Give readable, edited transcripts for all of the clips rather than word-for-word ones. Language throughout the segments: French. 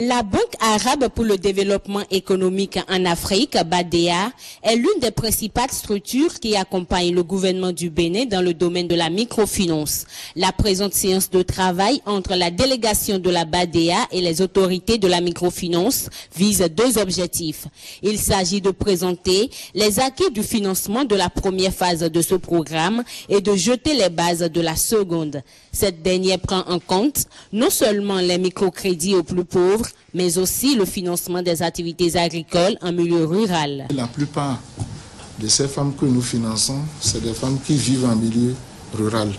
La Banque arabe pour le développement économique en Afrique, BADEA, est l'une des principales structures qui accompagnent le gouvernement du Bénin dans le domaine de la microfinance. La présente séance de travail entre la délégation de la BADEA et les autorités de la microfinance vise deux objectifs. Il s'agit de présenter les acquis du financement de la première phase de ce programme et de jeter les bases de la seconde. Cette dernière prend en compte non seulement les microcrédits aux plus pauvres, mais aussi le financement des activités agricoles en milieu rural. La plupart de ces femmes que nous finançons, c'est des femmes qui vivent en milieu rural.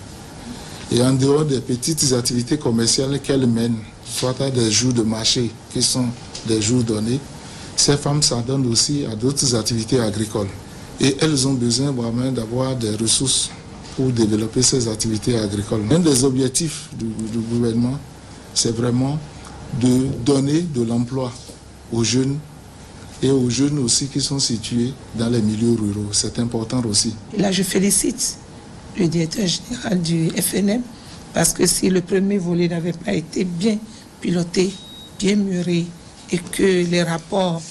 Et en dehors des petites activités commerciales qu'elles mènent, soit à des jours de marché qui sont des jours donnés, ces femmes s'en donnent aussi à d'autres activités agricoles. Et elles ont besoin vraiment d'avoir des ressources pour développer ces activités agricoles. Un des objectifs du gouvernement, c'est vraiment de donner de l'emploi aux jeunes et aux jeunes aussi qui sont situés dans les milieux ruraux. C'est important aussi. Là, je félicite le directeur général du FNM parce que si le premier volet n'avait pas été bien piloté, bien mûri et que les rapports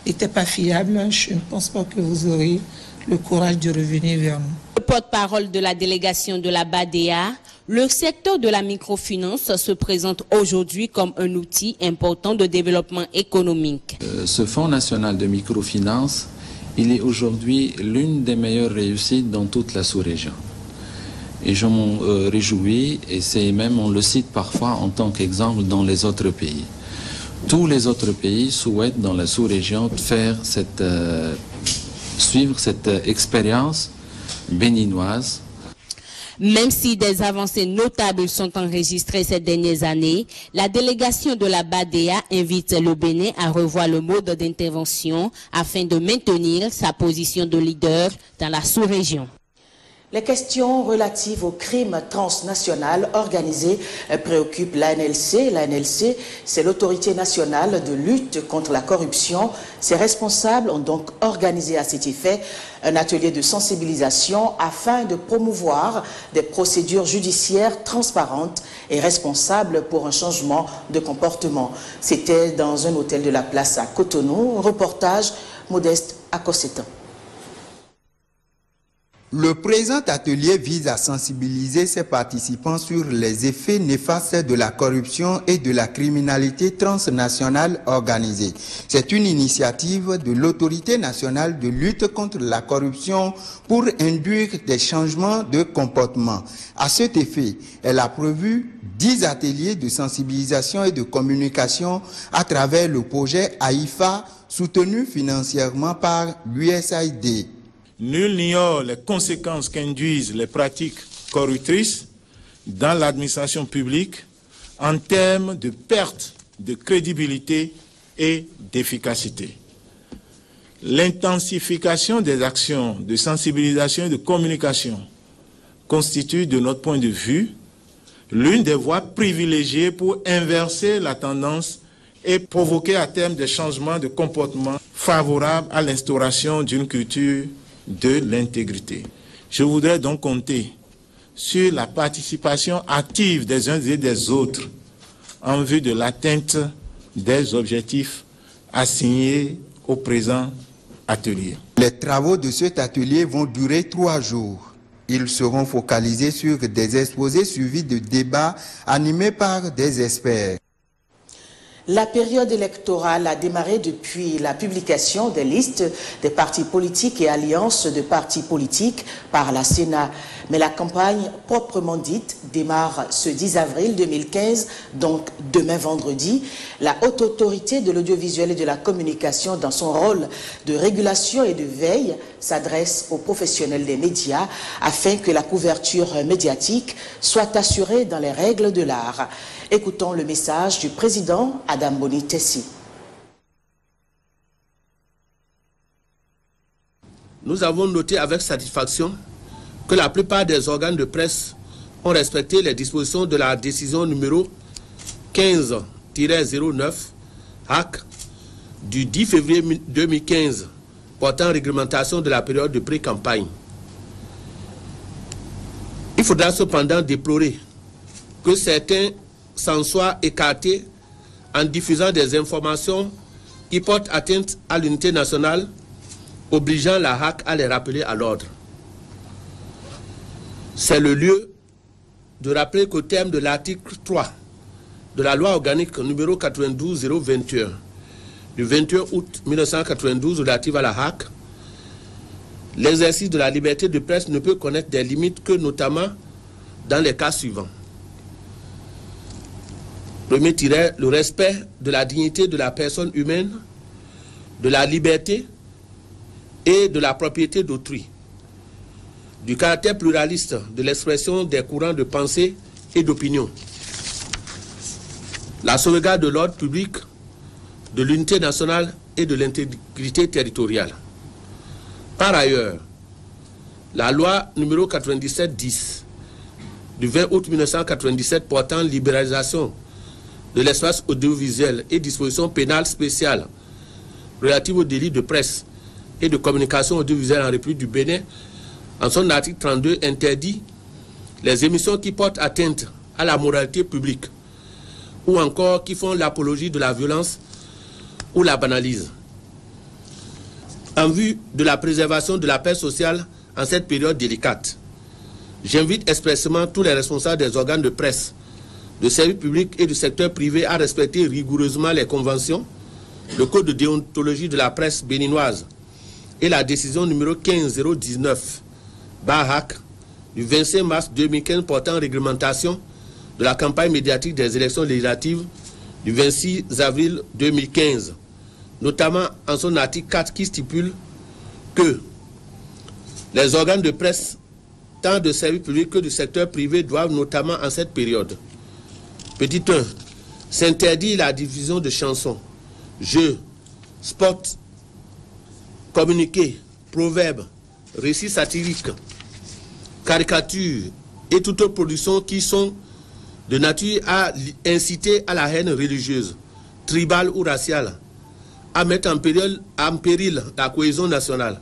n'étaient pas fiables, je ne pense pas que vous aurez le courage de revenir vers nous. Le porte-parole de la délégation de la BADEA, le secteur de la microfinance se présente aujourd'hui comme un outil important de développement économique. Ce Fonds national de microfinance, il est aujourd'hui l'une des meilleures réussites dans toute la sous-région. Et je m'en réjouis, et c'est même, on le cite parfois en tant qu'exemple dans les autres pays. Tous les autres pays souhaitent dans la sous-région suivre cette expérience béninoise. Même si des avancées notables sont enregistrées ces dernières années, la délégation de la BADEA invite le Bénin à revoir le mode d'intervention afin de maintenir sa position de leader dans la sous-région. Les questions relatives au crime transnational organisé préoccupent l'ANLC. L'ANLC, c'est l'autorité nationale de lutte contre la corruption. Ses responsables ont donc organisé à cet effet un atelier de sensibilisation afin de promouvoir des procédures judiciaires transparentes et responsables pour un changement de comportement. C'était dans un hôtel de la place à Cotonou. Reportage Modeste Akossetan. Le présent atelier vise à sensibiliser ses participants sur les effets néfastes de la corruption et de la criminalité transnationale organisée. C'est une initiative de l'Autorité nationale de lutte contre la corruption pour induire des changements de comportement. À cet effet, elle a prévu 10 ateliers de sensibilisation et de communication à travers le projet AIFA soutenu financièrement par l'USAID. Nul n'ignore les conséquences qu'induisent les pratiques corruptrices dans l'administration publique en termes de perte de crédibilité et d'efficacité. L'intensification des actions de sensibilisation et de communication constitue, de notre point de vue, l'une des voies privilégiées pour inverser la tendance et provoquer à terme des changements de comportement favorables à l'instauration d'une culture de l'intégrité. Je voudrais donc compter sur la participation active des uns et des autres en vue de l'atteinte des objectifs assignés au présent atelier. Les travaux de cet atelier vont durer 3 jours. Ils seront focalisés sur des exposés suivis de débats animés par des experts. La période électorale a démarré depuis la publication des listes des partis politiques et alliances de partis politiques par la Sénat. Mais la campagne proprement dite démarre ce 10 avril 2015, donc demain vendredi. La haute autorité de l'audiovisuel et de la communication, dans son rôle de régulation et de veille, s'adresse aux professionnels des médias afin que la couverture médiatique soit assurée dans les règles de l'art. Écoutons le message du président Adam Boni-Tessi. Nous avons noté avec satisfaction que la plupart des organes de presse ont respecté les dispositions de la décision numéro 15-09 HAC du 10 février 2015 portant réglementation de la période de pré-campagne. Il faudra cependant déplorer que certains s'en soient écartés en diffusant des informations qui portent atteinte à l'unité nationale, obligeant la HAC à les rappeler à l'ordre. C'est le lieu de rappeler qu'au terme de l'article 3 de la loi organique numéro 92-021 du 21 août 1992 relative à la HAC, l'exercice de la liberté de presse ne peut connaître des limites que notamment dans les cas suivants. Premier tiret, le respect de la dignité de la personne humaine, de la liberté et de la propriété d'autrui, du caractère pluraliste de l'expression des courants de pensée et d'opinion, la sauvegarde de l'ordre public, de l'unité nationale et de l'intégrité territoriale. Par ailleurs, la loi numéro 97-10 du 20 août 1997 portant libéralisation de l'espace audiovisuel et dispositions pénales spéciales relatives aux délits de presse et de communication audiovisuelle en République du Bénin, en son article 32, interdit les émissions qui portent atteinte à la moralité publique ou encore qui font l'apologie de la violence ou la banalisent. En vue de la préservation de la paix sociale en cette période délicate, j'invite expressément tous les responsables des organes de presse, de services publics et du secteur privé à respecter rigoureusement les conventions, le code de déontologie de la presse béninoise et la décision numéro 15019/HAC du 25 mars 2015 portant réglementation de la campagne médiatique des élections législatives du 26 avril 2015, notamment en son article 4 qui stipule que les organes de presse, tant de services publics que du secteur privé, doivent notamment en cette période: petit 1, s'interdire la diffusion de chansons, jeux, spots, communiqués, proverbes, récits satiriques, caricatures et toute autre production qui sont de nature à inciter à la haine religieuse, tribale ou raciale, à mettre en péril la cohésion nationale,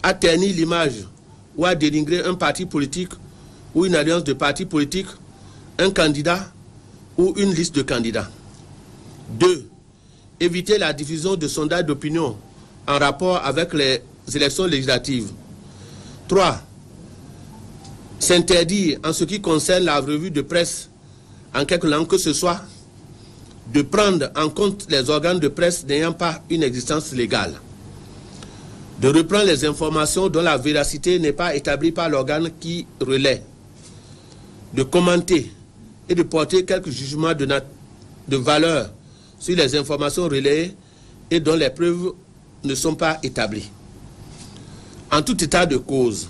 à ternir l'image ou à dénigrer un parti politique ou une alliance de partis politiques, un candidat ou une liste de candidats. 2. Éviter la diffusion de sondages d'opinion en rapport avec les élections législatives. 3. S'interdire, en ce qui concerne la revue de presse, en quelque langue que ce soit, de prendre en compte les organes de presse n'ayant pas une existence légale, de reprendre les informations dont la véracité n'est pas établie par l'organe qui relaie, de commenter et de porter quelques jugements de valeur sur les informations relayées et dont les preuves ne sont pas établies. En tout état de cause,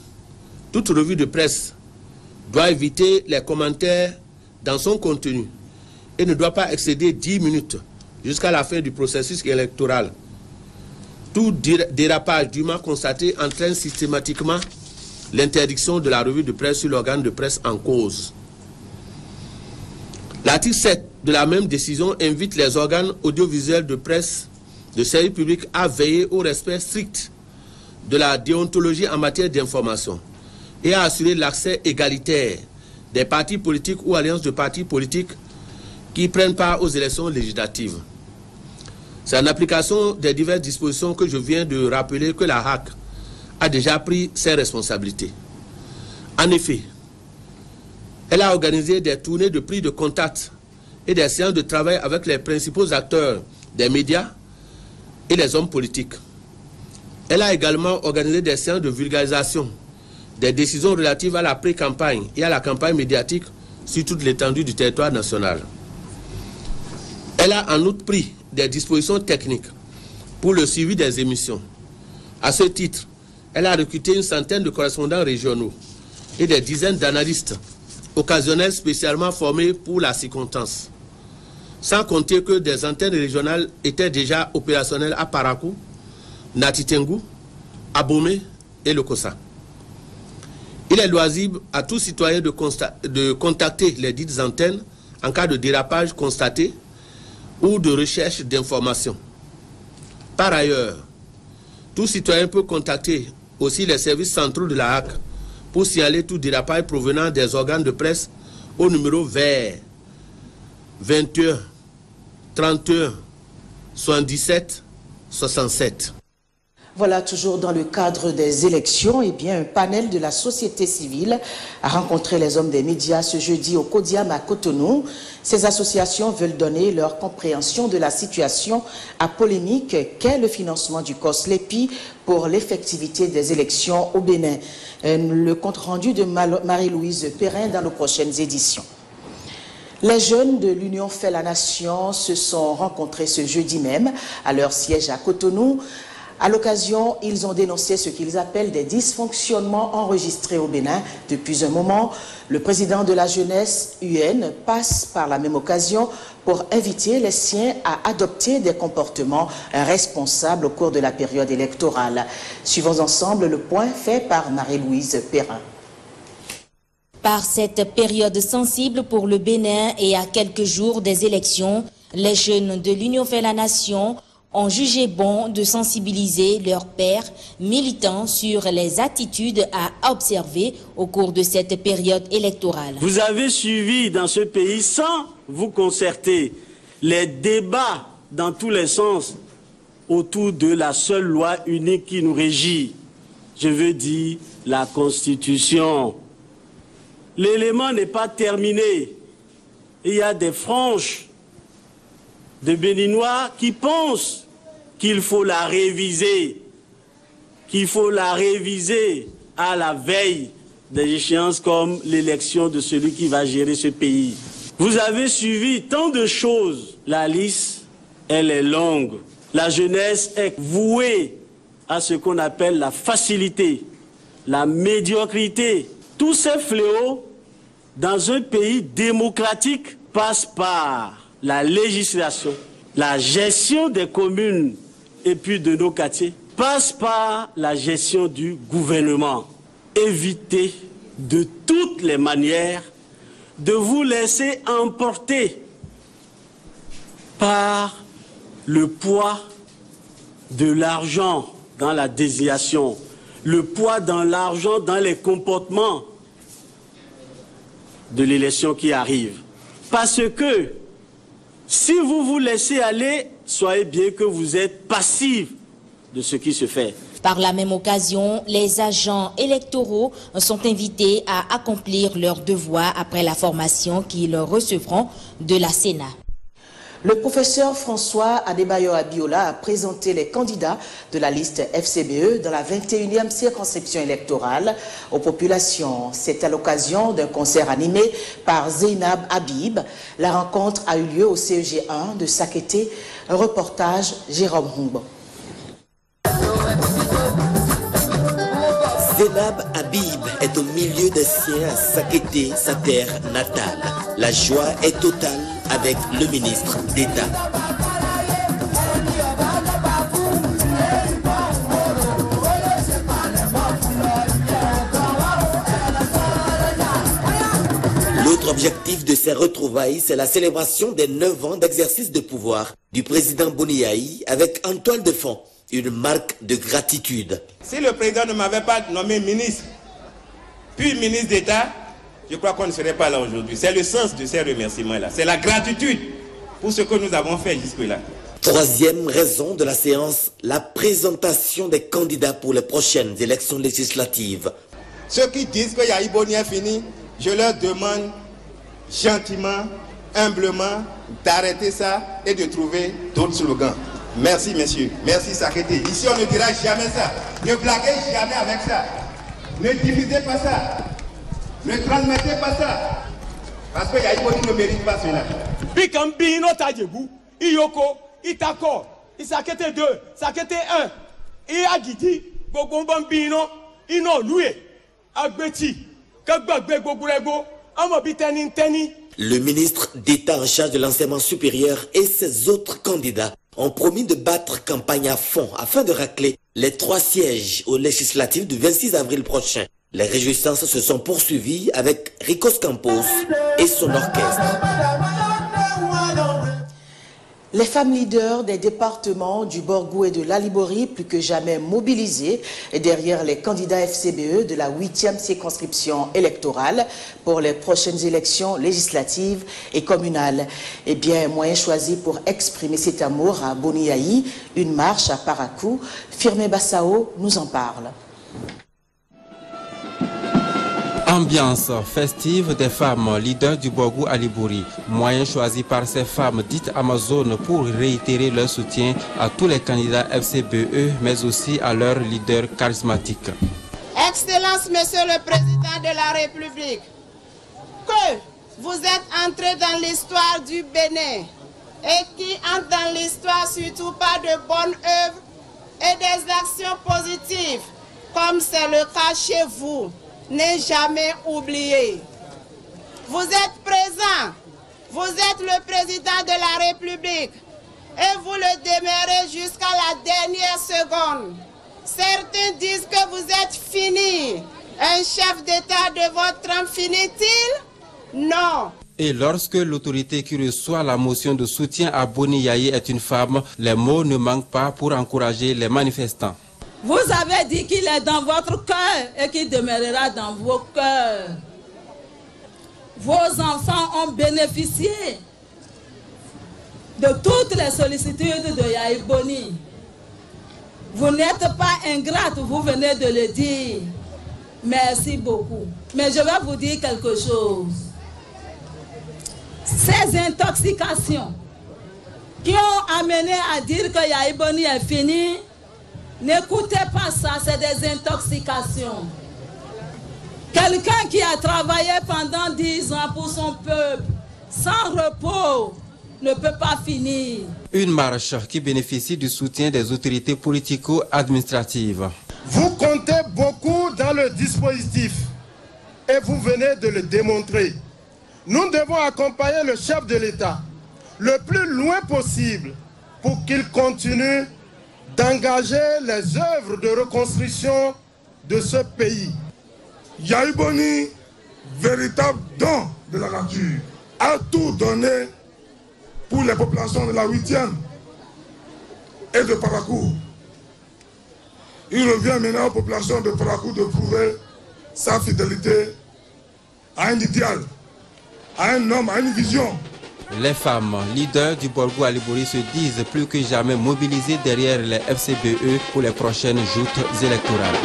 toute revue de presse doit éviter les commentaires dans son contenu et ne doit pas excéder 10 minutes jusqu'à la fin du processus électoral. Tout dérapage dûment constaté entraîne systématiquement l'interdiction de la revue de presse sur l'organe de presse en cause. L'article 7 de la même décision invite les organes audiovisuels de presse de service public à veiller au respect strict de la déontologie en matière d'information et à assurer l'accès égalitaire des partis politiques ou alliances de partis politiques qui prennent part aux élections législatives. C'est en application des diverses dispositions que je viens de rappeler que la HAC a déjà pris ses responsabilités. En effet, elle a organisé des tournées de prise de contact et des séances de travail avec les principaux acteurs des médias et les hommes politiques. Elle a également organisé des séances de vulgarisation des décisions relatives à la pré-campagne et à la campagne médiatique sur toute l'étendue du territoire national. Elle a en outre pris des dispositions techniques pour le suivi des émissions. À ce titre, elle a recruté une centaine de correspondants régionaux et des dizaines d'analystes occasionnels spécialement formés pour la circonstance. Sans compter que des antennes régionales étaient déjà opérationnelles à Parakou, Natitengu, Abomey et Lokossa. Il est loisible à tout citoyen de contacter les dites antennes en cas de dérapage constaté ou de recherche d'informations. Par ailleurs, tout citoyen peut contacter aussi les services centraux de la HAC pour signaler tout dérapage provenant des organes de presse au numéro vert 21 31 77 67. Voilà, toujours dans le cadre des élections, eh bien, un panel de la société civile a rencontré les hommes des médias ce jeudi au Kodiam à Cotonou. Ces associations veulent donner leur compréhension de la situation à polémique qu'est le financement du COSLEPI pour l'effectivité des élections au Bénin. Le compte-rendu de Marie-Louise Perrin dans nos prochaines éditions. Les jeunes de l'Union fait la nation se sont rencontrés ce jeudi même à leur siège à Cotonou. À l'occasion, ils ont dénoncé ce qu'ils appellent des dysfonctionnements enregistrés au Bénin depuis un moment. Le président de la jeunesse, UN, passe par la même occasion pour inviter les siens à adopter des comportements responsables au cours de la période électorale. Suivons ensemble le point fait par Marie-Louise Perrin. Par cette période sensible pour le Bénin et à quelques jours des élections, les jeunes de l'Union fait la nation ont jugé bon de sensibiliser leurs pairs militants sur les attitudes à observer au cours de cette période électorale. Vous avez suivi dans ce pays, sans vous concerter, les débats dans tous les sens autour de la seule loi unique qui nous régit. Je veux dire la Constitution. L'élément n'est pas terminé. Il y a des franges de Béninois qui pensent qu'il faut la réviser, à la veille des échéances comme l'élection de celui qui va gérer ce pays. Vous avez suivi tant de choses. La liste, elle est longue. La jeunesse est vouée à ce qu'on appelle la facilité, la médiocrité. Tous ces fléaux, dans un pays démocratique, passent par la législation, la gestion des communes et puis de nos quartiers, passe par la gestion du gouvernement. Évitez de toutes les manières de vous laisser emporter par le poids de l'argent dans la désignation, le poids dans l'argent dans les comportements de l'élection qui arrive. Parce que si vous vous laissez aller, soyez bien que vous êtes passif de ce qui se fait. Par la même occasion, les agents électoraux sont invités à accomplir leurs devoirs après la formation qu'ils recevront de la Sénat. Le professeur François Adebayo Abiola a présenté les candidats de la liste FCBE dans la 21e circonscription électorale aux populations. C'est à l'occasion d'un concert animé par Zeynab Habib. La rencontre a eu lieu au CEG 1 de Sakété. Un reportage, Jérôme Humbo. Zeynab Habib est au milieu des siens à Sakété, sa terre natale. La joie est totale avec le ministre d'État. L'autre objectif de ces retrouvailles, c'est la célébration des 9 ans d'exercice de pouvoir du président Boniaï avec en toile de fond une marque de gratitude. Si le président ne m'avait pas nommé ministre, puis ministre d'État, je crois qu'on ne serait pas là aujourd'hui. C'est le sens de ces remerciements-là. C'est la gratitude pour ce que nous avons fait jusque-là. Troisième raison de la séance, la présentation des candidats pour les prochaines élections législatives. Ceux qui disent que Yahi Boni est fini, je leur demande gentiment, humblement, d'arrêter ça et de trouver d'autres slogans. Merci, messieurs. Merci, Sakété. Ici, on ne dira jamais ça. Ne blaguez jamais avec ça. Ne diffusez pas ça. Ne transmettez pas ça. Parce que Yaïboni ne mérite pas cela. Bikambino Tadjebou, Iyoko, Itako, Isakété 2, Sakété 1, Iagidi, Gogombambino, Ino Loué, Agbeti, Kagbagbe Gogurego, Amobiteni Teni. Le ministre d'État en charge de l'enseignement supérieur et ses autres candidats ont promis de battre campagne à fond afin de racler les 3 sièges aux législatives du 26 avril prochain. Les réjouissances se sont poursuivies avec Ricos Campos et son orchestre. Les femmes leaders des départements du Borgou et de l'Alibori, plus que jamais mobilisées derrière les candidats FCBE de la 8e circonscription électorale pour les prochaines élections législatives et communales. Eh bien, moyen choisi pour exprimer cet amour à Boniaï, une marche à Parakou. Firmé Bassao nous en parle. Ambiance festive des femmes leaders du Borgou Alibori, moyen choisi par ces femmes dites Amazones pour réitérer leur soutien à tous les candidats FCBE, mais aussi à leurs leaders charismatiques. Excellence, Monsieur le Président de la République, que vous êtes entré dans l'histoire du Bénin et qui entre dans l'histoire surtout par de bonnes œuvres et des actions positives, comme c'est le cas chez vous. N'est jamais oublié. Vous êtes présent, vous êtes le président de la République et vous le demeurez jusqu'à la dernière seconde. Certains disent que vous êtes fini. Un chef d'État de votre trempe finit-il? Non. Et lorsque l'autorité qui reçoit la motion de soutien à Boni Yaye est une femme, les mots ne manquent pas pour encourager les manifestants. Vous avez dit qu'il est dans votre cœur et qu'il demeurera dans vos cœurs. Vos enfants ont bénéficié de toutes les sollicitudes de Yaye Boni. Vous n'êtes pas ingrate, vous venez de le dire. Merci beaucoup. Mais je vais vous dire quelque chose. Ces intoxications qui ont amené à dire que Yaye Boni est fini, n'écoutez pas ça, c'est des intoxications. Quelqu'un qui a travaillé pendant 10 ans pour son peuple, sans repos, ne peut pas finir. Une marche qui bénéficie du soutien des autorités politico-administratives. Vous comptez beaucoup dans le dispositif et vous venez de le démontrer. Nous devons accompagner le chef de l'État le plus loin possible pour qu'il continue d'engager les œuvres de reconstruction de ce pays. Yaye Boni, véritable don de la nature, a tout donné pour les populations de la 8e et de Parakou. Il revient maintenant aux populations de Parakou de prouver sa fidélité à un idéal, à un homme, à une vision. Les femmes leaders du Borgou Alibori se disent plus que jamais mobilisées derrière les FCBE pour les prochaines joutes électorales.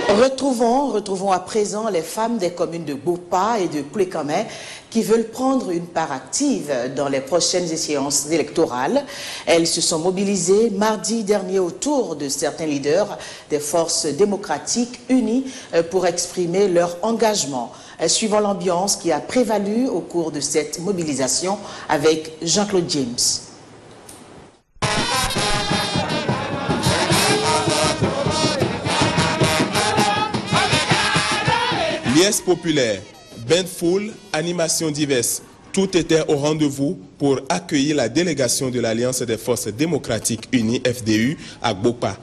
Retrouvons à présent les femmes des communes de Bopa et de Koulekamé qui veulent prendre une part active dans les prochaines échéances électorales. Elles se sont mobilisées mardi dernier autour de certains leaders des forces démocratiques unies pour exprimer leur engagement. Suivant l'ambiance qui a prévalu au cours de cette mobilisation avec Jean-Claude James. Liesse populaire, bain de foule, animations diverses, tout était au rendez-vous pour accueillir la délégation de l'Alliance des Forces Démocratiques Unies, FDU, à Bopa.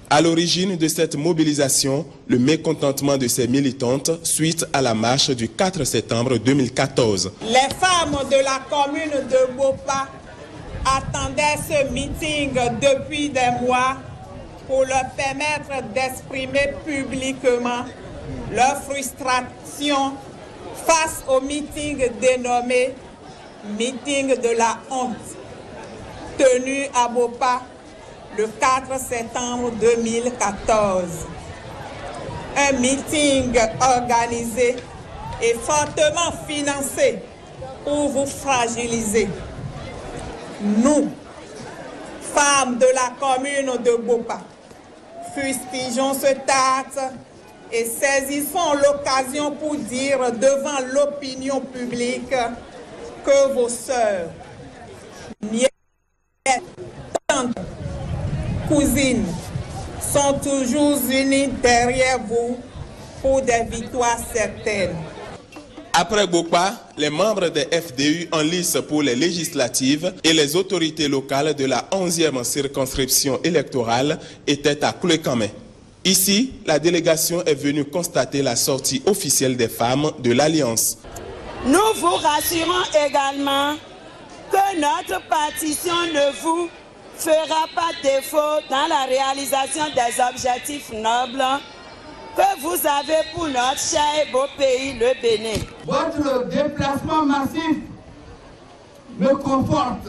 À l'origine de cette mobilisation, le mécontentement de ces militantes suite à la marche du 4 septembre 2014. Les femmes de la commune de Bopa attendaient ce meeting depuis des mois pour leur permettre d'exprimer publiquement leur frustration face au meeting dénommé Meeting de la honte, tenu à Bopa le 4 septembre 2014. Un meeting organisé et fortement financé pour vous fragiliser. Nous, femmes de la commune de Bopa, fustigeons ce acte et saisissons l'occasion pour dire devant l'opinion publique que vos sœurs, nièces, tantes, cousines sont toujours unies derrière vous pour des victoires certaines. Après Bopa, les membres des FDU en lice pour les législatives et les autorités locales de la 11e circonscription électorale étaient à Koulekamé. Ici, la délégation est venue constater la sortie officielle des femmes de l'Alliance. Nous vous rassurons également que que notre partition ne vous fera pas défaut dans la réalisation des objectifs nobles que vous avez pour notre cher et beau pays, le Bénin. Votre déplacement massif me conforte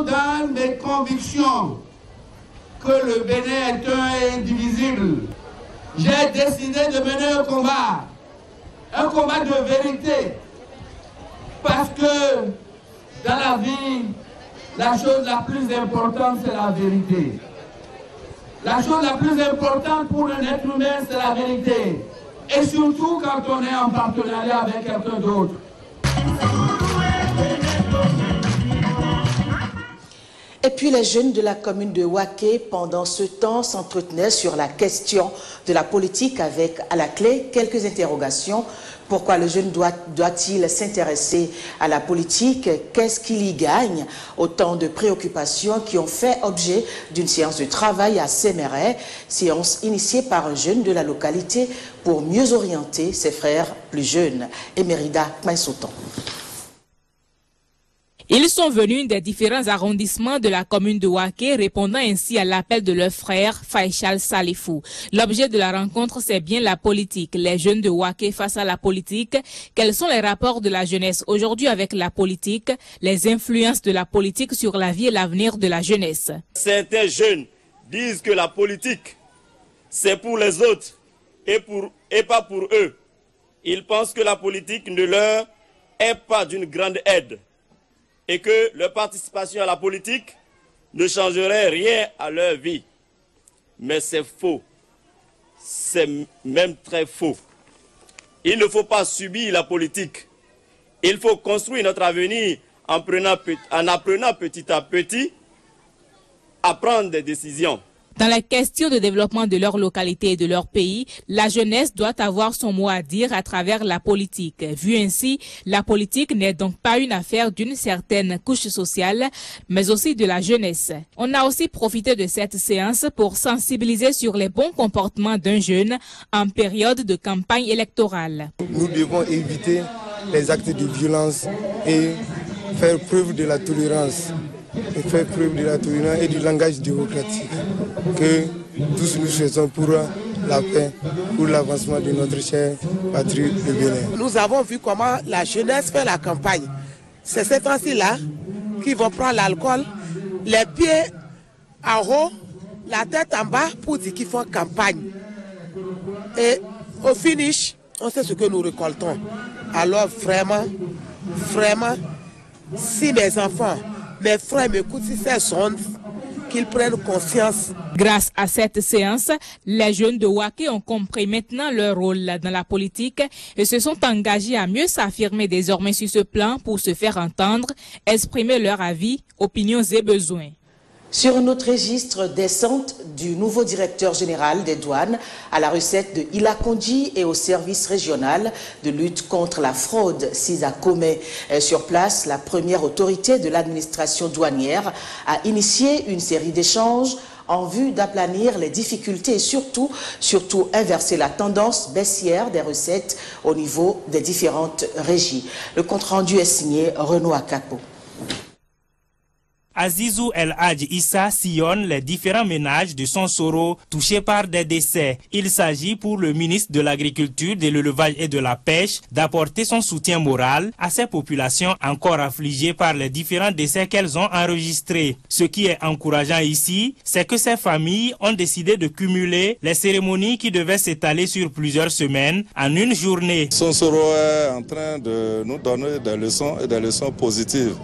dans mes convictions que le Bénin est un et indivisible. J'ai décidé de mener un combat de vérité, parce que dans la vie, la chose la plus importante, c'est la vérité. La chose la plus importante pour un être humain, c'est la vérité. Et surtout quand on est en partenariat avec quelqu'un d'autre. Et puis les jeunes de la commune de Waké, pendant ce temps, s'entretenaient sur la question de la politique avec, à la clé, quelques interrogations. Pourquoi le jeune doit-il s'intéresser à la politique? Qu'est-ce qu'il y gagne? Autant de préoccupations qui ont fait objet d'une séance de travail à Séméret, séance initiée par un jeune de la localité pour mieux orienter ses frères plus jeunes. Emerida Kmaïsoton. Ils sont venus des différents arrondissements de la commune de Waké, répondant ainsi à l'appel de leur frère Faïchal Salifou. L'objet de la rencontre, c'est bien la politique. Les jeunes de Waké face à la politique. Quels sont les rapports de la jeunesse aujourd'hui avec la politique? Les influences de la politique sur la vie et l'avenir de la jeunesse. Certains jeunes disent que la politique, c'est pour les autres et pas pour eux. Ils pensent que la politique ne leur est pas d'une grande aide, et que leur participation à la politique ne changerait rien à leur vie. Mais c'est faux. C'est même très faux. Il ne faut pas subir la politique. Il faut construire notre avenir en apprenant petit à petit à prendre des décisions. Dans la question de développement de leur localité et de leur pays, la jeunesse doit avoir son mot à dire à travers la politique. Vu ainsi, la politique n'est donc pas une affaire d'une certaine couche sociale, mais aussi de la jeunesse. On a aussi profité de cette séance pour sensibiliser sur les bons comportements d'un jeune en période de campagne électorale. Nous devons éviter les actes de violence et faire preuve de la tolérance. Et faire preuve de la tolérance et du langage démocratique que tous nous faisons pour la paix, pour l'avancement de notre chère patrie le Bénin. Nous avons vu comment la jeunesse fait la campagne. C'est ces temps-ci-là qui vont prendre l'alcool, les pieds en haut, la tête en bas pour dire qu'ils font campagne. Et au finish, on sait ce que nous récoltons. Alors vraiment, si mes enfants, mes frères m'écoutent, si c'est sonde, qu'ils prennent conscience. Grâce à cette séance, les jeunes de Waké ont compris maintenant leur rôle dans la politique et se sont engagés à mieux s'affirmer désormais sur ce plan pour se faire entendre, exprimer leur avis, opinions et besoins. Sur notre registre, descente du nouveau directeur général des douanes à la recette de Ilakondi et au service régional de lutte contre la fraude, Sisa Kome. Sur place, la première autorité de l'administration douanière a initié une série d'échanges en vue d'aplanir les difficultés et surtout inverser la tendance baissière des recettes au niveau des différentes régies. Le compte-rendu est signé Renaud Akapo. Azizou El Hadj Issa sillonne les différents ménages de Sonsoro touchés par des décès. Il s'agit pour le ministre de l'Agriculture, de l'Élevage et de la Pêche d'apporter son soutien moral à ces populations encore affligées par les différents décès qu'elles ont enregistrés. Ce qui est encourageant ici, c'est que ces familles ont décidé de cumuler les cérémonies qui devaient s'étaler sur plusieurs semaines en une journée. Sonsoro est en train de nous donner des leçons et des leçons positives.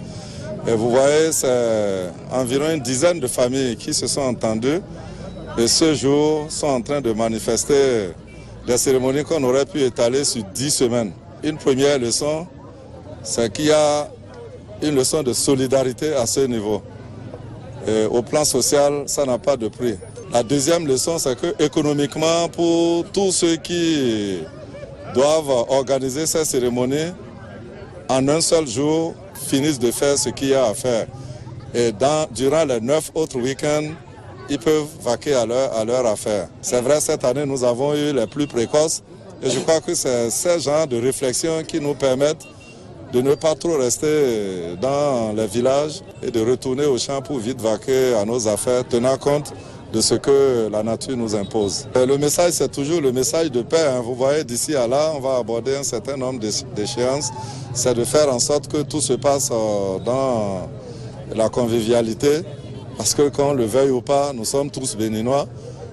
Et vous voyez, c'est environ une dizaine de familles qui se sont entendues et ce jour sont en train de manifester des cérémonies qu'on aurait pu étaler sur 10 semaines. Une première leçon, c'est qu'il y a une leçon de solidarité à ce niveau. Et au plan social, ça n'a pas de prix. La deuxième leçon, c'est que économiquement, pour tous ceux qui doivent organiser ces cérémonies, en un seul jour, finissent de faire ce qu'il y a à faire. Et durant les 9 autres week-ends, ils peuvent vaquer à leur affaire. C'est vrai, cette année, nous avons eu les plus précoces. Et je crois que c'est ce genre de réflexion qui nous permettent de ne pas trop rester dans les villages et de retourner au champ pour vite vaquer à nos affaires, tenant compte de ce que la nature nous impose. Le message, c'est toujours le message de paix. Vous voyez, d'ici à là, on va aborder un certain nombre d'échéances. C'est de faire en sorte que tout se passe dans la convivialité. Parce que qu'on le veuille ou pas, nous sommes tous béninois.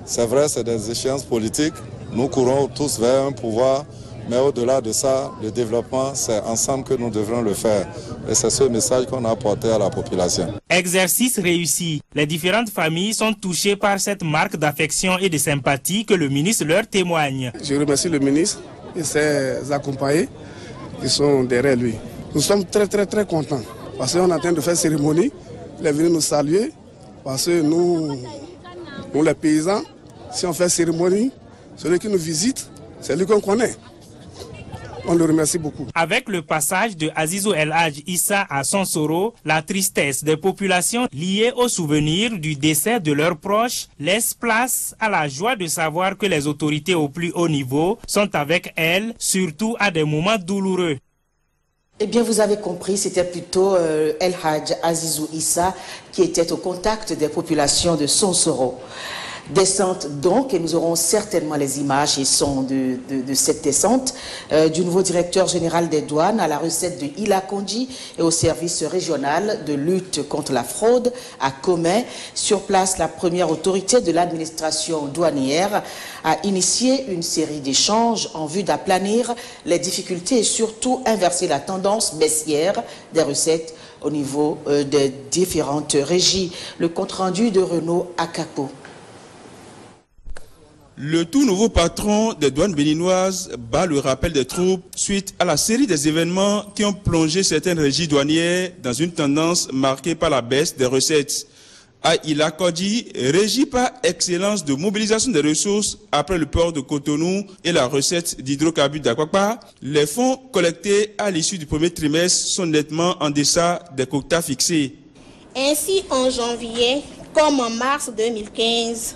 C'est vrai, c'est des échéances politiques. Nous courons tous vers un pouvoir. Mais au-delà de ça, le développement, c'est ensemble que nous devrons le faire. Et c'est ce message qu'on a apporté à la population. Exercice réussi. Les différentes familles sont touchées par cette marque d'affection et de sympathie que le ministre leur témoigne. Je remercie le ministre et ses accompagnés qui sont derrière lui. Nous sommes très contents parce qu'on est en train de faire cérémonie. Il est venu nous saluer parce que nous les paysans, si on fait cérémonie, celui qui nous visite, c'est lui qu'on connaît. On le remercie beaucoup. Avec le passage de Azizou El Hadj Issa à Sonsoro, la tristesse des populations liées au souvenir du décès de leurs proches laisse place à la joie de savoir que les autorités au plus haut niveau sont avec elles, surtout à des moments douloureux. Eh bien, vous avez compris, c'était plutôt El Hadj Azizou Issa qui était au contact des populations de Sonsoro. Descente donc, et nous aurons certainement les images et sons de cette descente du nouveau directeur général des douanes à la recette de Ila Kondji et au service régional de lutte contre la fraude à Commet. Sur place, la première autorité de l'administration douanière a initié une série d'échanges en vue d'aplanir les difficultés et surtout inverser la tendance baissière des recettes au niveau des différentes régies. Le compte-rendu de Renaud Akapo. Le tout nouveau patron des douanes béninoises bat le rappel des troupes suite à la série des événements qui ont plongé certaines régies douanières dans une tendance marquée par la baisse des recettes. À Ila Kondji, régie par excellence de mobilisation des ressources après le port de Cotonou et la recette d'hydrocarbures d'Akwakpa, les fonds collectés à l'issue du premier trimestre sont nettement en deçà des quotas fixés. Ainsi, en janvier, comme en mars 2015,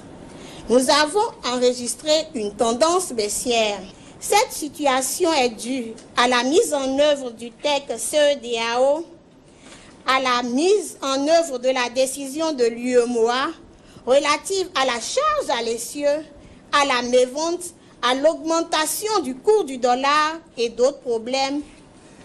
nous avons enregistré une tendance baissière. Cette situation est due à la mise en œuvre du TEC CEDEAO, à la mise en œuvre de la décision de l'UEMOA relative à la charge à l'essieu, à la mévente, à l'augmentation du cours du dollar et d'autres problèmes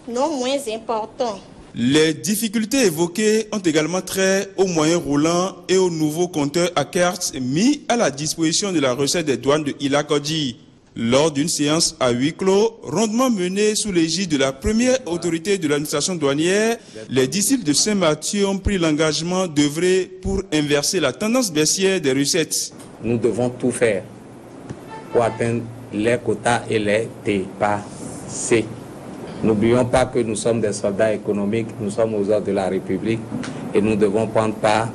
non moins importants. Les difficultés évoquées ont également trait aux moyens roulants et aux nouveaux compteurs à cartes mis à la disposition de la recette des douanes de Ila Kondji. Lors d'une séance à huis clos, rondement menée sous l'égide de la première autorité de l'administration douanière, les disciples de Saint-Mathieu ont pris l'engagement d'œuvrer pour inverser la tendance baissière des recettes. Nous devons tout faire pour atteindre les quotas et les dépasser. N'oublions pas que nous sommes des soldats économiques, nous sommes aux ordres de la République et nous devons prendre part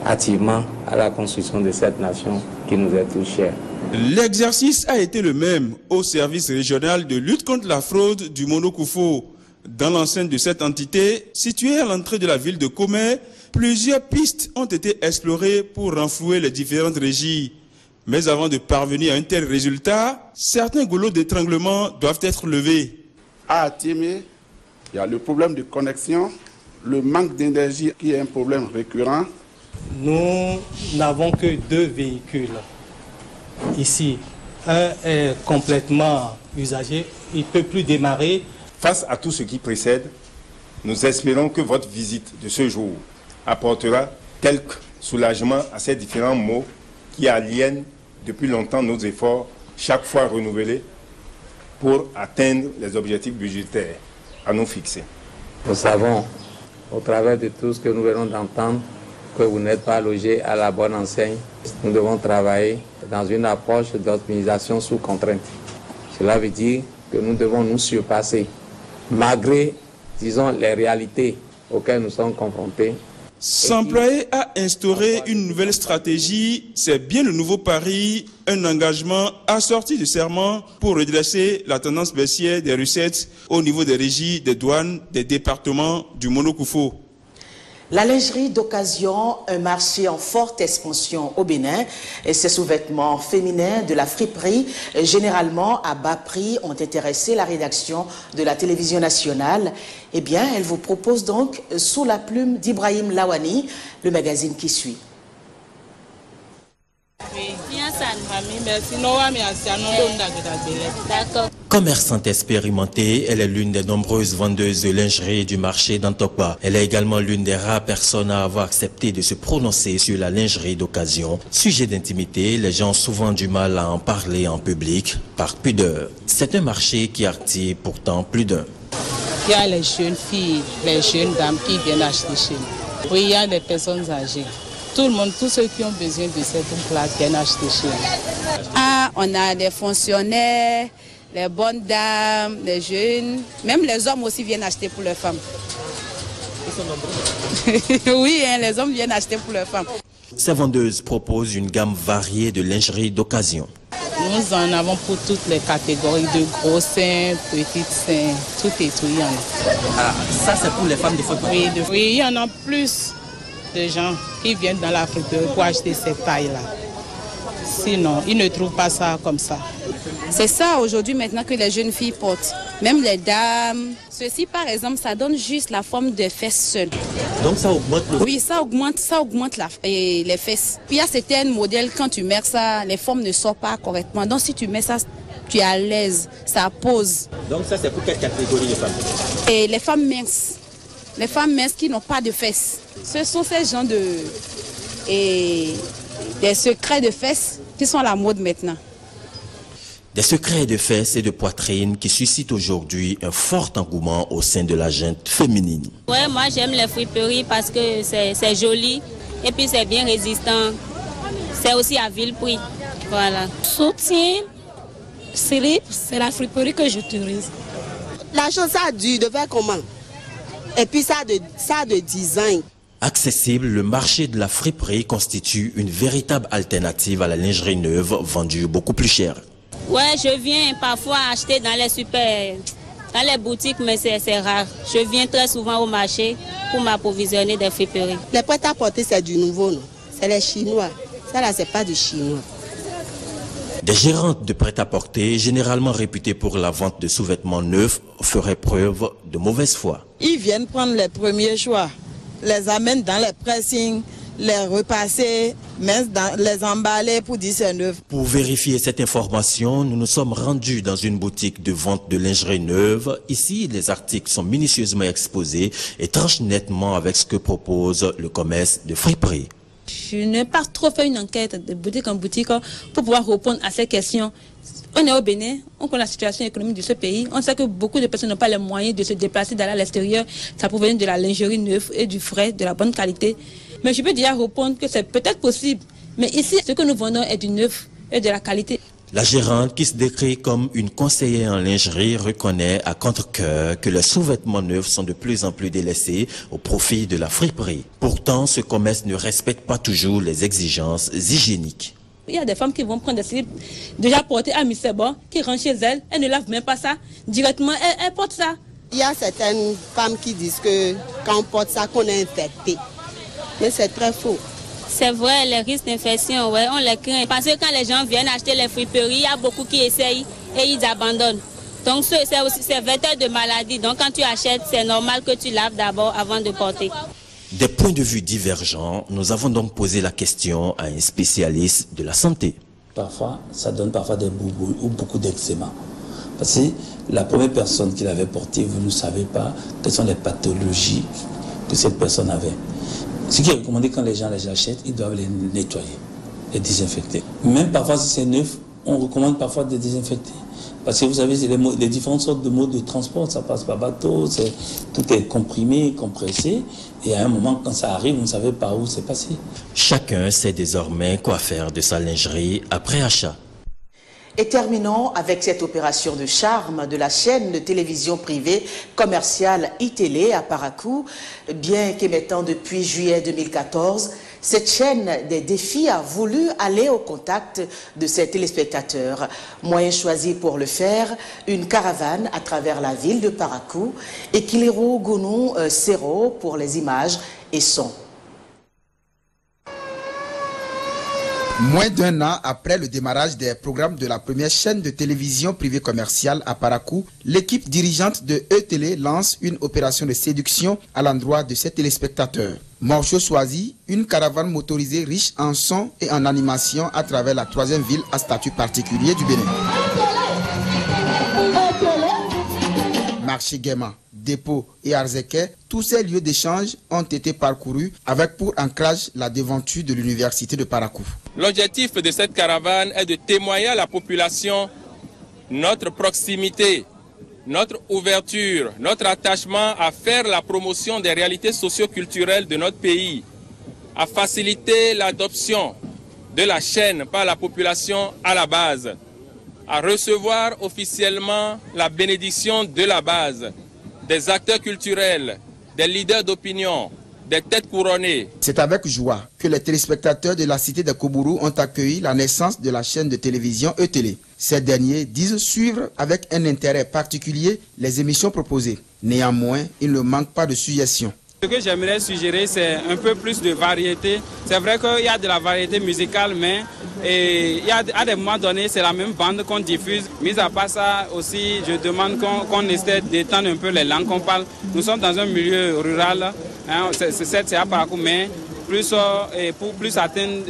activement à la construction de cette nation qui nous est tout chère. L'exercice a été le même au service régional de lutte contre la fraude du Monokoufo. Dans l'enceinte de cette entité, située à l'entrée de la ville de Commet, plusieurs pistes ont été explorées pour renflouer les différentes régies. Mais avant de parvenir à un tel résultat, certains goulots d'étranglement doivent être levés. À Atimé, il y a le problème de connexion, le manque d'énergie qui est un problème récurrent. Nous n'avons que 2 véhicules ici. Un est complètement usagé, il ne peut plus démarrer. Face à tout ce qui précède, nous espérons que votre visite de ce jour apportera quelque soulagement à ces différents maux qui aliènent depuis longtemps nos efforts, chaque fois renouvelés, pour atteindre les objectifs budgétaires à nous fixer. Nous savons, au travers de tout ce que nous venons d'entendre, que vous n'êtes pas logé à la bonne enseigne. Nous devons travailler dans une approche d'optimisation sous contrainte. Cela veut dire que nous devons nous surpasser, malgré, disons, les réalités auxquelles nous sommes confrontés. S'employer à instaurer une nouvelle stratégie, c'est bien le nouveau pari, un engagement assorti de serment pour redresser la tendance baissière des recettes au niveau des régies, des douanes, des départements du Monokoufo. La lingerie d'occasion, un marché en forte expansion au Bénin. Et ces sous-vêtements féminins de la friperie, généralement à bas prix, ont intéressé la rédaction de la télévision nationale. Eh bien, elle vous propose donc, sous la plume d'Ibrahim Lawani, le magazine qui suit. Commerçante expérimentée, elle est l'une des nombreuses vendeuses de lingerie du marché d'Antokpa. Elle est également l'une des rares personnes à avoir accepté de se prononcer sur la lingerie d'occasion. Sujet d'intimité, les gens ont souvent du mal à en parler en public par pudeur. C'est un marché qui attire pourtant plus d'un. Il y a les jeunes filles, les jeunes dames qui viennent acheter chez nous. Oui, il y a des personnes âgées. Tout le monde, tous ceux qui ont besoin de cette place viennent acheter chez nous. Ah, on a des fonctionnaires, les bonnes dames, les jeunes, même les hommes aussi viennent acheter pour leurs femmes. Ils sont nombreux. Oui, hein, les hommes viennent acheter pour leurs femmes. Ces vendeuses proposent une gamme variée de lingerie d'occasion. Nous en avons pour toutes les catégories, de gros seins, petits seins, tout et tout, il y en a. Ah, ça c'est pour les femmes de photo. Oui, il y en a plus de gens qui viennent dans la friperie pour acheter cette taille-là. Sinon, ils ne trouvent pas ça comme ça. C'est ça aujourd'hui maintenant que les jeunes filles portent, même les dames. Ceci par exemple, ça donne juste la forme des fesses seules. Donc ça augmente le... Oui, ça augmente les fesses. Puis il y a certains modèles, quand tu mets ça, les formes ne sortent pas correctement. Donc si tu mets ça, tu es à l'aise, ça pose. Donc ça c'est pour quelle catégorie de femmes? Et les femmes minces. Les femmes minces qui n'ont pas de fesses. Ce sont ces gens des secrets de fesses qui sont à la mode maintenant. Des secrets de fesses et de poitrine qui suscitent aujourd'hui un fort engouement au sein de la gente féminine. Ouais, moi j'aime les friperies parce que c'est joli et puis c'est bien résistant. C'est aussi à vil prix. Voilà. Soutien, slip, c'est la friperie que j'utilise. La chose ça a dû de faire comment? Et puis ça a de design. Accessible, le marché de la friperie constitue une véritable alternative à la lingerie neuve vendue beaucoup plus cher. Ouais, je viens parfois acheter dans les boutiques, mais c'est rare. Je viens très souvent au marché pour m'approvisionner des friperies. Les prêt-à-porter, c'est du nouveau, non? C'est les Chinois. Ça là, c'est pas du chinois. Des gérantes de prêt-à-porter, généralement réputées pour la vente de sous-vêtements neufs, feraient preuve de mauvaise foi. Ils viennent prendre les premiers choix, les amènent dans les pressings, les repasser, les emballer pour dire c'est neuf. Pour vérifier cette information, nous nous sommes rendus dans une boutique de vente de lingerie neuve. Ici, les articles sont minutieusement exposés et tranchent nettement avec ce que propose le commerce de friperie. Je n'ai pas trop fait une enquête de boutique en boutique pour pouvoir répondre à ces questions. On est au Bénin, on connaît la situation économique de ce pays. On sait que beaucoup de personnes n'ont pas les moyens de se déplacer, d'aller à l'extérieur. Ça provient de la lingerie neuve et du frais, de la bonne qualité. Mais je peux déjà répondre que c'est peut-être possible. Mais ici, ce que nous vendons est du neuf et de la qualité. La gérante, qui se décrit comme une conseillère en lingerie, reconnaît à contre-cœur que les sous-vêtements neufs sont de plus en plus délaissés au profit de la friperie. Pourtant, ce commerce ne respecte pas toujours les exigences hygiéniques. Il y a des femmes qui vont prendre des slips déjà portés à mi-sebon, qui rentrent chez elles ne lavent même pas ça. Directement, elles portent ça. Il y a certaines femmes qui disent que quand on porte ça, qu'on est infecté. Mais c'est très faux. C'est vrai, les risques d'infection, ouais, on les craint. Parce que quand les gens viennent acheter les friperies, il y a beaucoup qui essayent et ils abandonnent. Donc c'est vecteur de maladie. Donc quand tu achètes, c'est normal que tu laves d'abord avant de porter. Des points de vue divergents, nous avons donc posé la question à un spécialiste de la santé. Parfois, ça donne parfois des bouboules ou beaucoup d'eczéma. Parce que la première personne qui l'avait porté, vous ne savez pas quelles sont les pathologies que cette personne avait. Ce qui est recommandé quand les gens les achètent, ils doivent les nettoyer, les désinfecter. Même parfois si c'est neuf, on recommande parfois de désinfecter. Parce que vous savez, les différentes sortes de modes de transport, ça passe par bateau, tout est comprimé, compressé. Et à un moment, quand ça arrive, vous ne savez pas où c'est passé. Chacun sait désormais quoi faire de sa lingerie après achat. Et terminons avec cette opération de charme de la chaîne de télévision privée commerciale iTélé à Parakou. Bien qu'émettant depuis juillet 2014, Cette chaîne des défis a voulu aller au contact de ses téléspectateurs. Moyen choisi pour le faire, une caravane à travers la ville de Parakou et Kiliro Gounou Sero pour les images et sons. Moins d'un an après le démarrage des programmes de la première chaîne de télévision privée commerciale à Parakou, l'équipe dirigeante de E-Télé lance une opération de séduction à l'endroit de ses téléspectateurs. Morceau choisi, une caravane motorisée riche en sons et en animation à travers la troisième ville à statut particulier du Bénin. Marché Guéma, Dépôt et Arzeke, tous ces lieux d'échange ont été parcourus avec pour ancrage la devanture de l'université de Parakou. L'objectif de cette caravane est de témoigner à la population notre proximité, notre ouverture, notre attachement à faire la promotion des réalités socio-culturelles de notre pays, à faciliter l'adoption de la chaîne par la population à la base, à recevoir officiellement la bénédiction de la base, des acteurs culturels, des leaders d'opinion, des têtes couronnées. C'est avec joie que les téléspectateurs de la cité de Koubourou ont accueilli la naissance de la chaîne de télévision E-Télé. Ces derniers disent suivre avec un intérêt particulier les émissions proposées. Néanmoins, il ne manque pas de suggestions. Ce que j'aimerais suggérer, c'est un peu plus de variété. C'est vrai qu'il y a de la variété musicale, mais à des moments donnés, c'est la même bande qu'on diffuse. Mis à part ça, aussi, je demande qu'on essaie d'étendre un peu les langues qu'on parle. Nous sommes dans un milieu rural, hein, c'est à Parakou, mais pour plus atteindre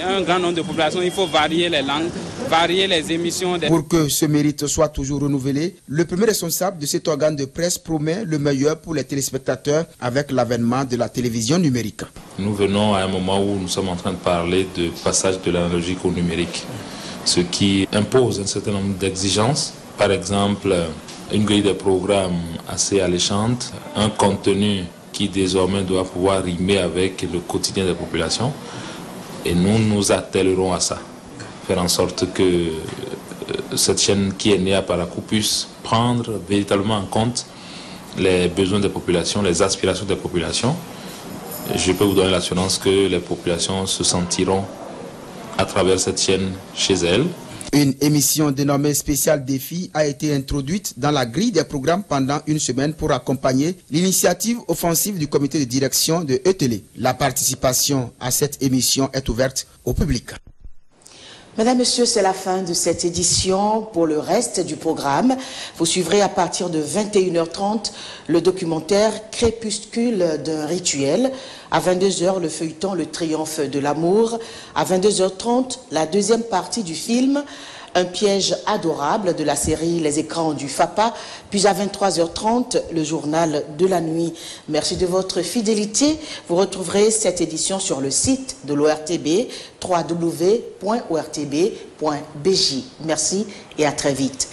un grand nombre de populations, il faut varier les langues, varier les émissions. Pour que ce mérite soit toujours renouvelé, le premier responsable de cet organe de presse promet le meilleur pour les téléspectateurs avec l'avènement de la télévision numérique. Nous venons à un moment où nous sommes en train de parler de passage de l'analogique au numérique, ce qui impose un certain nombre d'exigences. Par exemple, une grille de programmes assez alléchante, un contenu qui désormais doit pouvoir rimer avec le quotidien des populations. Et nous nous attellerons à ça. Faire en sorte que cette chaîne qui est née à Parakou puisse prendre véritablement en compte les besoins des populations, les aspirations des populations. Je peux vous donner l'assurance que les populations se sentiront à travers cette chaîne chez elles. Une émission dénommée Spécial Défi a été introduite dans la grille des programmes pendant une semaine pour accompagner l'initiative offensive du comité de direction de E-Télé. La participation à cette émission est ouverte au public. Mesdames, Messieurs, c'est la fin de cette édition. Pour le reste du programme, vous suivrez à partir de 21h30 le documentaire Crépuscule d'un rituel. À 22h, le feuilleton Le Triomphe de l'amour. À 22h30, la deuxième partie du film Un piège adorable de la série Les écrans du FAPA. Puis à 23h30, le journal de la nuit. Merci de votre fidélité. Vous retrouverez cette édition sur le site de l'ORTB, www.ortb.bj. Merci et à très vite.